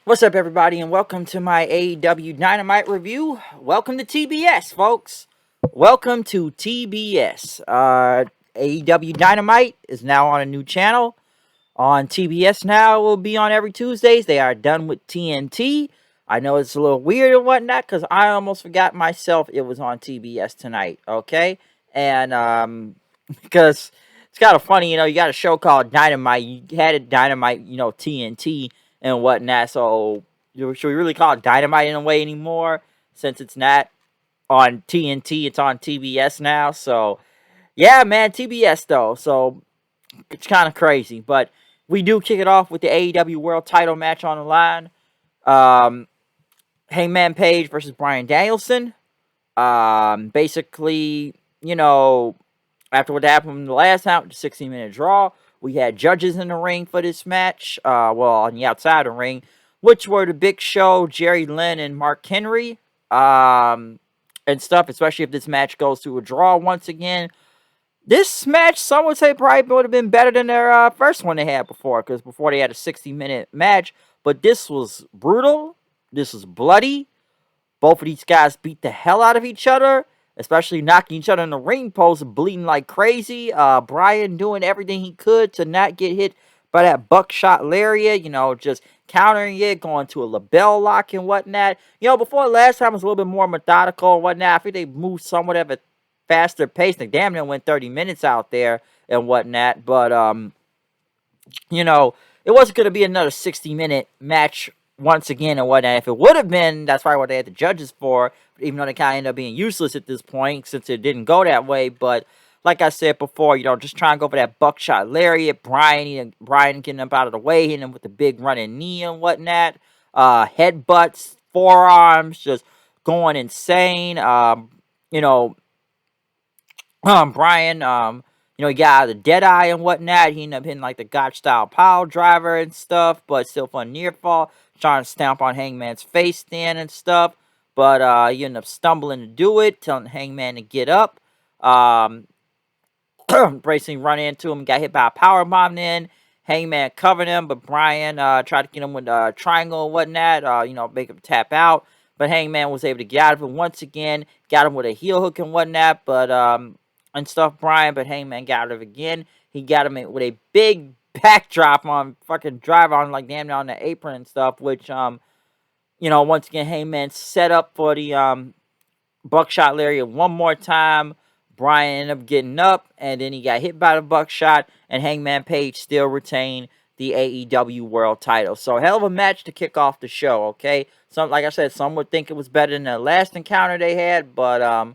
What's up, everybody, and welcome to my AEW Dynamite review. Welcome to TBS, folks. Welcome to TBS. AEW Dynamite is now on a new channel. On TBS now, it will be on every Tuesdays. They are done with TNT. I know it's a little weird and whatnot, because I almost forgot myself it was on TBS tonight, okay? And, because it's kind of funny, you got a show called Dynamite. You had it Dynamite, TNT and whatnot. So should we really call it Dynamite in a way anymore? Since it's not on TNT, it's on TBS now. So yeah, man, TBS though. So it's kind of crazy, but we do kick it off with the AEW World Title match on the line. Hangman Page versus Bryan Danielson. Basically, after what happened the last time, the 16-minute draw, we had judges in the ring for this match. On the outside of the ring, which were the Big Show, Jerry Lynn, and Mark Henry, and stuff. Especially if this match goes to a draw once again. This match, some would say, probably would have been better than their first one they had before, because before they had a 60-minute match. But this was brutal. This was bloody. Both of these guys beat the hell out of each other, especially knocking each other in the ring post, bleeding like crazy. Bryan doing everything he could to not get hit by that buckshot lariat, just countering it, going to a label lock and whatnot. Before last time it was a little bit more methodical and whatnot. I think they moved somewhat at a faster pace. They damn near went 30 minutes out there and whatnot. But, it wasn't going to be another 60-minute match once again and whatnot. If it would have been, that's probably what they had the judges for, even though they kind of ended up being useless at this point since it didn't go that way. But like I said before, just try and go for that buckshot lariat. Bryan getting up out of the way, hitting him with the big running knee and whatnot. Headbutts, forearms, just going insane. Bryan, he got out of the dead eye and whatnot. He ended up hitting like the Gotch style pile driver and stuff, but still for a near fall. Trying to stamp on Hangman's face then and stuff. But he ended up stumbling to do it, telling Hangman to get up. Bracing run into him, got hit by a powerbomb then. Hangman covered him, but Bryan tried to get him with a triangle and whatnot, make him tap out. But Hangman was able to get out of it once again. Got him with a heel hook and whatnot, but and stuff, Bryan, but Hangman got out of it again. He got him with a big backdrop on fucking drive on like damn near on the apron and stuff, which once again Hangman set up for the buckshot lariat one more time. Bryan ended up getting up, and then he got hit by the buckshot, and Hangman Page still retained the AEW World Title. So hell of a match to kick off the show, okay? Like I said, some would think it was better than the last encounter they had, but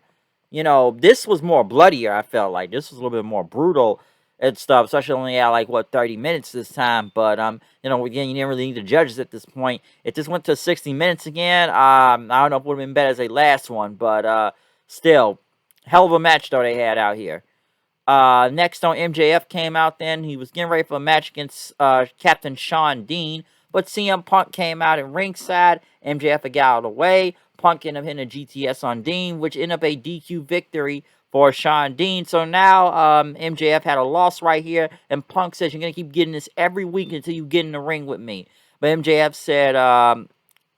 this was more bloodier. I felt like this was a little bit more brutal and stuff, especially only at 30 minutes this time. But again, you didn't really need the judges at this point. If this went to 60 minutes again, I don't know if it would have been better as a last one, but still, hell of a match though they had out here. Next on MJF came out then. He was getting ready for a match against Captain Shawn Dean, but CM Punk came out in ringside. MJF got out of the way. Punk ended up hitting a GTS on Dean, which ended up a DQ victory for Shawn Dean. So now MJF had a loss right here, and Punk says, you're going to keep getting this every week until you get in the ring with me. But MJF said,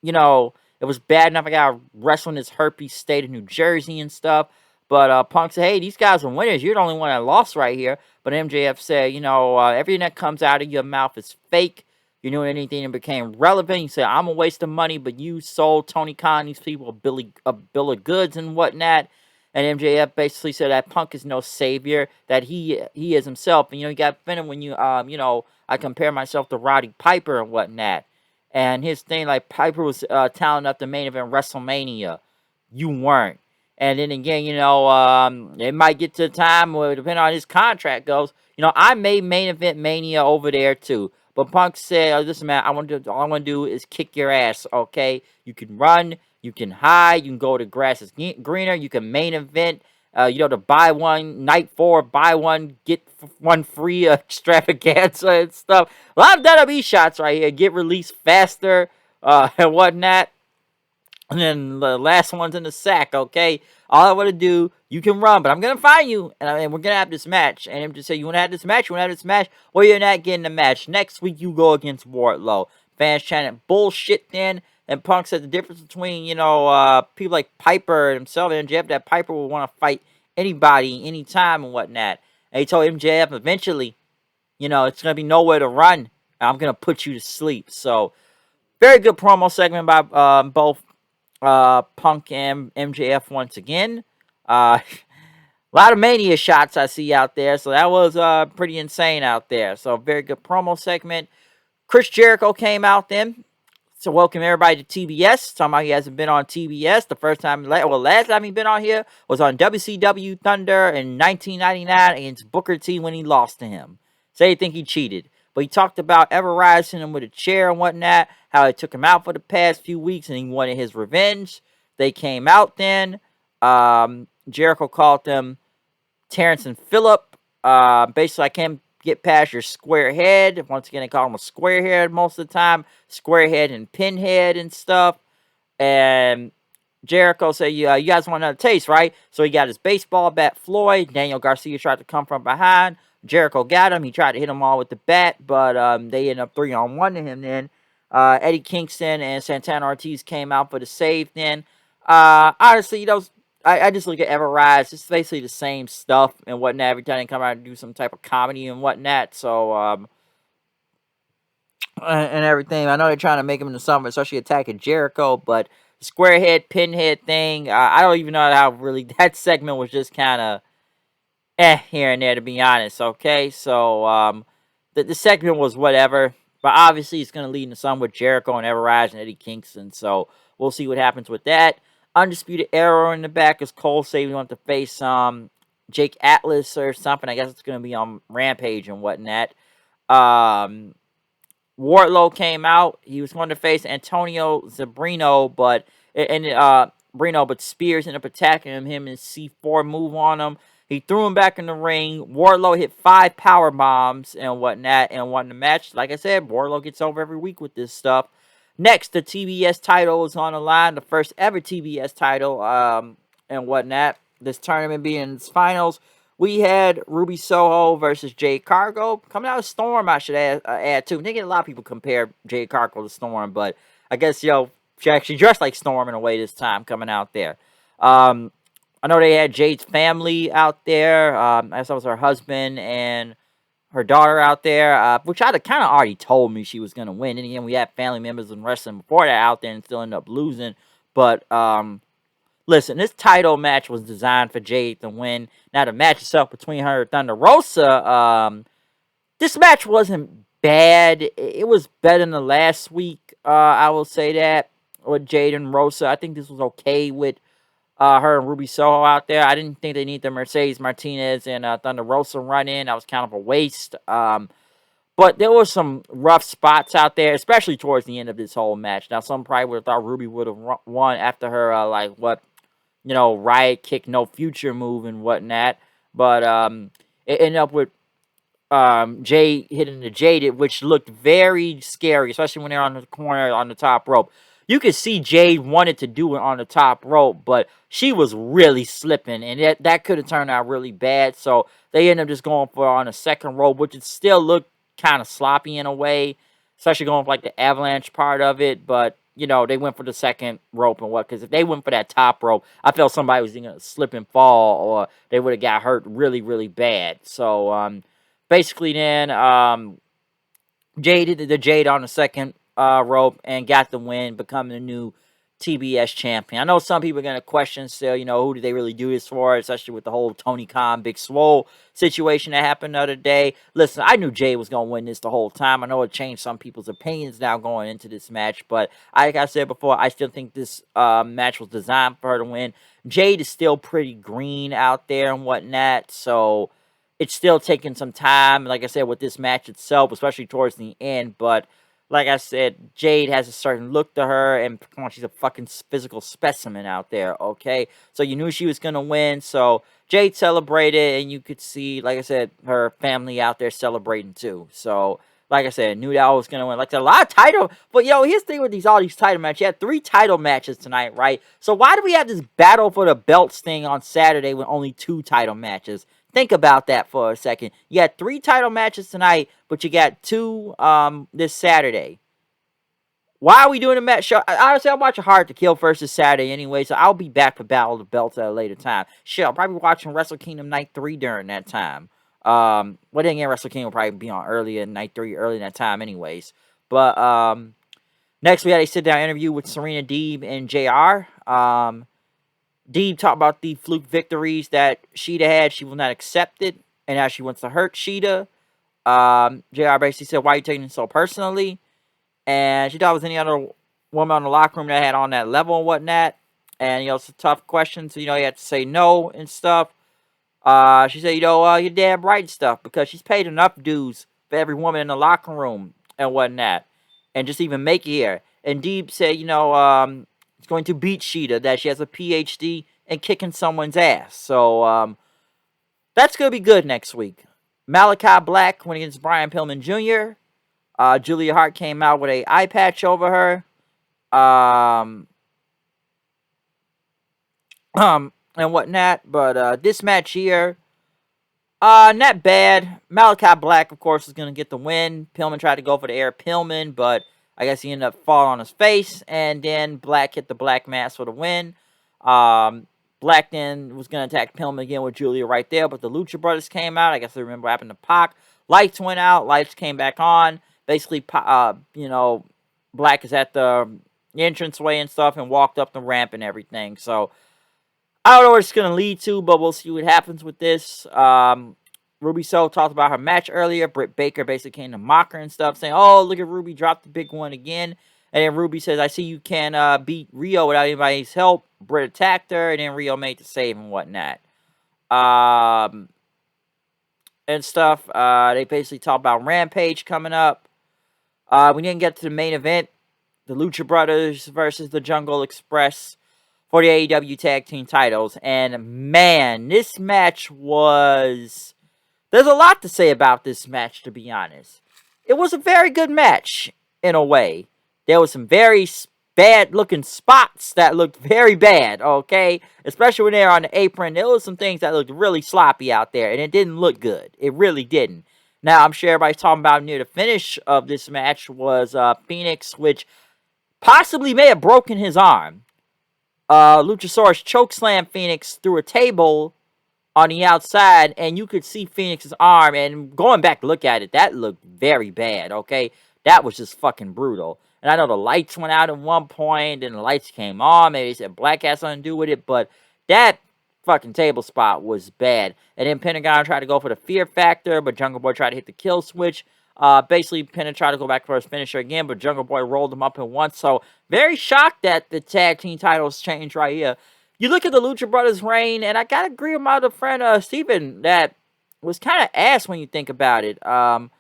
it was bad enough I got to wrestle in this herpes state of New Jersey and stuff. But Punk said, hey, these guys are winners. You're the only one that lost right here. But MJF said, everything that comes out of your mouth is fake. You're doing anything that became relevant. You said, I'm a waste of money, but you sold Tony Khan, these people, a bill of goods and whatnot. And MJF basically said that Punk is no savior, that he is himself. And, he got offended when I compare myself to Roddy Piper and whatnot. And his thing, Piper was talented enough to main event WrestleMania. You weren't. And then again, it might get to a time where, depending on his contract goes, I made main event Mania over there too. But Punk said, listen, man, all I want to do is kick your ass, okay? You can run, you can hide, you can go to grass is greener, you can main event, to buy one, night 4, buy one, get one free extravaganza and stuff. A lot of WWE shots right here, get released faster and whatnot. And then the last one's in the sack, okay? All I want to do, you can run, but I'm going to find you, and we're going to have this match. And I'm just saying, you want to have this match? You want to have this match? Well, you're not getting the match. Next week, you go against Wardlow. Fans chanting bullshit then. And Punk said the difference between, people like Piper and himself and MJF, that Piper will want to fight anybody, anytime and whatnot. And he told MJF eventually, it's going to be nowhere to run. I'm going to put you to sleep. So, very good promo segment by both Punk and MJF once again. A lot of Mania shots I see out there. So, that was pretty insane out there. So, very good promo segment. Chris Jericho came out then. So welcome everybody to TBS. Talking about he hasn't been on TBS. The last time he been on here was on WCW Thunder in 1999 against Booker T when he lost to him. So they think he cheated. But he talked about ever rising him with a chair and whatnot, how it took him out for the past few weeks and he wanted his revenge. They came out then. Jericho called them Terrence and Phillip. Basically, I can't get past your square head. Once again, they call him a square head most of the time. Square head and pinhead and stuff. And Jericho said, you guys want another taste, right? So he got his baseball bat, Floyd. Daniel Garcia tried to come from behind. Jericho got him. He tried to hit him all with the bat, but they ended up 3-on-1 to him then. Eddie Kingston and Santana Ortiz came out for the save then. Honestly, I just look at Ever-Rise. It's basically the same stuff and whatnot. Every time they come out and do some type of comedy and whatnot. So, and everything. I know they're trying to make him into something, especially attacking Jericho. But the squarehead, pinhead thing, I don't even know how really that segment was just kind of here and there, to be honest. Okay, so the segment was whatever. But obviously, it's going to lead into something with Jericho and Ever-Rise and Eddie Kingston. So, we'll see what happens with that. Undisputed Era in the back is Cole saying we want to face Jake Atlas or something. I guess it's going to be on Rampage and whatnot. Wardlow came out. He was going to face Antonio Zabrino, but Spears ended up attacking him. Him and C4 move on him. He threw him back in the ring. Wardlow hit 5 power bombs and whatnot and won the match. Like I said, Wardlow gets over every week with this stuff. Next, the TBS title is on the line. The first ever TBS title and whatnot. This tournament being its finals. We had Ruby Soho versus Jade Cargill. Coming out of Storm, I should add too. I think a lot of people compare Jade Cargill to Storm, but I guess, she actually dressed like Storm in a way this time coming out there. I know they had Jade's family out there. I guess that was her husband and her daughter out there, which I'd kind of already told me she was going to win. And again, we had family members in wrestling before that out there and still ended up losing. But, listen, this title match was designed for Jade to win. Now, the match itself between her and Thunder Rosa, this match wasn't bad. It was better than the last week, I will say that, with Jade and Rosa. I think this was okay with her and Ruby Soho out there. I didn't think they need the Mercedes Martinez and Thunder Rosa run in. That was kind of a waste. But there were some rough spots out there, especially towards the end of this whole match. Now, some probably would have thought Ruby would have won after her, Riot Kick No Future move and whatnot. But it ended up with Jade hitting the Jaded, which looked very scary, especially when they're on the corner on the top rope. You could see Jade wanted to do it on the top rope, but she was really slipping, and that could have turned out really bad. So they ended up just going for on the second rope, which it still looked kind of sloppy in a way, especially going for like the avalanche part of it. But they went for the second rope and because if they went for that top rope, I felt somebody was going to slip and fall, or they would have got hurt really, really bad. So basically, then Jade hit the Jade on the second rope and got the win, becoming the new TBS champion. I know some people are going to question still, who did they really do this for, especially with the whole Tony Khan, Big Swole situation that happened the other day. Listen, I knew Jay was going to win this the whole time. I know it changed some people's opinions now going into this match, but like I said before, I still think this match was designed for her to win. Jade is still pretty green out there and whatnot, so it's still taking some time, like I said, with this match itself, especially towards the end, but like I said, Jade has a certain look to her, and come on, she's a fucking physical specimen out there, okay? So you knew she was going to win, so Jade celebrated, and you could see, like I said, her family out there celebrating too. So, like I said, knew that was going to win. Like, a lot of title, but, here's the thing with all these title matches. You had 3 title matches tonight, right? So why do we have this battle for the belts thing on Saturday with only 2 title matches? Think about that for a second. You had 3 title matches tonight, but you got 2 this Saturday. why are we doing a match show? Honestly, I'm watching Hard to Kill versus Saturday anyway, so I'll be back for Battle of the Belts at a later time. Shit, I'll probably be watching Wrestle Kingdom Night 3 during that time. Well, then again, Wrestle Kingdom will probably be on earlier in Night 3, early in that time anyways. But, next we had a sit-down interview with Serena Deeb and JR. Deeb talked about the fluke victories that Sheeta had. She will not accept it, and how she wants to hurt Sheeta. JR basically said, why are you taking it so personally? And she thought it was any other woman on the locker room that had on that level and whatnot. And, it's a tough question, so, you had to say no and stuff. She said, you're damn right and stuff, because she's paid enough dues for every woman in the locker room and whatnot. And just even make it here. And Deeb said, it's going to beat Sheeta, that she has a PhD in kicking someone's ass. So, that's going to be good next week. Malachi Black went against Brian Pillman Jr., Julia Hart came out with a eye patch over her. And whatnot. But this match here, not bad. Malachi Black, of course, is going to get the win. Pillman tried to go for the air Pillman, but I guess he ended up falling on his face. And then Black hit the Black Mass for the win. Black then was going to attack Pillman again with Julia right there, but the Lucha Brothers came out. I guess they remember what happened to Pac. Lights went out. Lights came back on. Basically, Black is at the entranceway and stuff and walked up the ramp and everything. So, I don't know what it's going to lead to, but we'll see what happens with this. Ruby Soho talked about her match earlier. Britt Baker basically came to mock her and stuff, saying, oh, look at Ruby, dropped the big one again. And then Ruby says, I see you can't beat Rio without anybody's help. Britt attacked her, and then Rio made the save and whatnot. And stuff. They basically talked about Rampage coming up. We didn't get to the main event. The Lucha Brothers versus the Jungle Express for the AEW Tag Team titles. And, man, this match was... There's a lot to say about this match, to be honest. It was a very good match, in a way. There was some very bad-looking spots that looked very bad, okay? Especially when they were on the apron. There was some things that looked really sloppy out there, and it didn't look good. It really didn't. Now, I'm sure everybody's talking about near the finish of this match was Phoenix, which possibly may have broken his arm. Luchasaurus chokeslammed Phoenix through a table on the outside, and you could see Phoenix's arm, and going back to look at it, that looked very bad, okay? That was just fucking brutal. And I know the lights went out at one point, and the lights came on, maybe they said Black had something to do with it, but that fucking table spot was bad. And then Pentagon tried to go for the fear factor, but Jungle Boy tried to hit the kill switch. Basically, Pentagon tried to go back for his finisher again, but Jungle Boy rolled him up in one. So, very shocked that the tag team titles changed right here. You look at the Lucha Brothers' reign, and I gotta agree with my other friend, Steven, that was kind of ass when you think about it. They got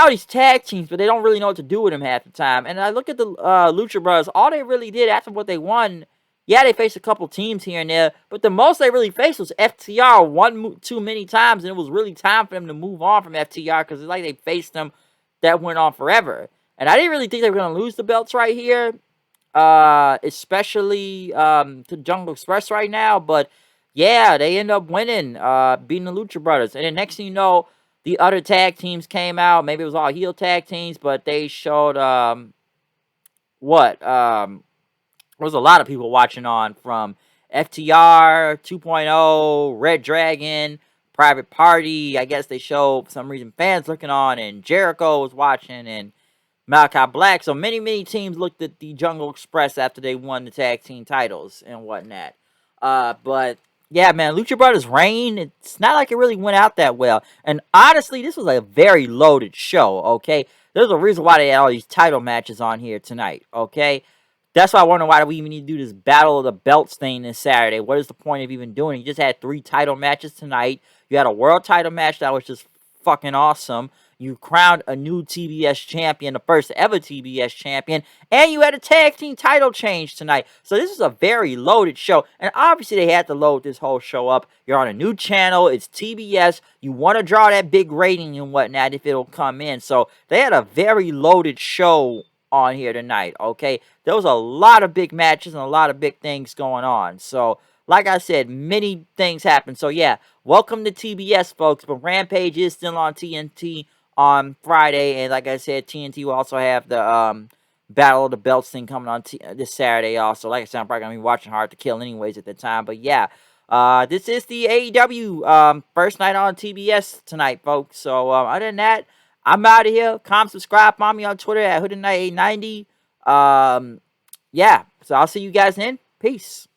all these tag teams, but they don't really know what to do with them half the time. And I look at the Lucha Brothers, all they really did after what they won, yeah, they faced a couple teams here and there, but the most they really faced was FTR one too many times, and it was really time for them to move on from FTR, because it's like they faced them that went on forever. And I didn't really think they were going to lose the belts right here, especially to Jungle Express right now, but yeah, they end up winning, beating the Lucha Brothers. And then next thing you know, the other tag teams came out. Maybe it was all heel tag teams, but they showed, there was a lot of people watching on, from FTR 2.0, Red Dragon, Private Party. I guess they showed, for some reason, fans looking on, and Jericho was watching, and Malachi Black. So many teams looked at the Jungle Express after they won the tag team titles and whatnot. But yeah, man, Lucha Brothers' reign, it's not like it really went out that well. And honestly, this was a very loaded show, okay? There's a reason why they had all these title matches on here tonight, okay? That's why I wonder why we even need to do this Battle of the Belts thing this Saturday. What is the point of even doing it? You just had 3 title matches tonight. You had a world title match that was just fucking awesome. You crowned a new TBS champion, the first ever TBS champion, and you had a tag team title change tonight. So this is a very loaded show, and obviously they had to load this whole show up. You're on a new channel, it's TBS, you want to draw that big rating and whatnot if it'll come in. So they had a very loaded show on here tonight, okay? There was a lot of big matches and a lot of big things going on. So, like I said, many things happened. So, yeah, welcome to TBS, folks. But Rampage is still on TNT on Friday. And like I said, TNT will also have the Battle of the Belts thing coming on this Saturday also. Like I said, I'm probably going to be watching Hard to Kill anyways at the time. But yeah, this is the AEW first night on TBS tonight, folks. So other than that, I'm out of here. Comment, subscribe, follow me on Twitter at HoodedKnight890. Yeah, so I'll see you guys then. Peace.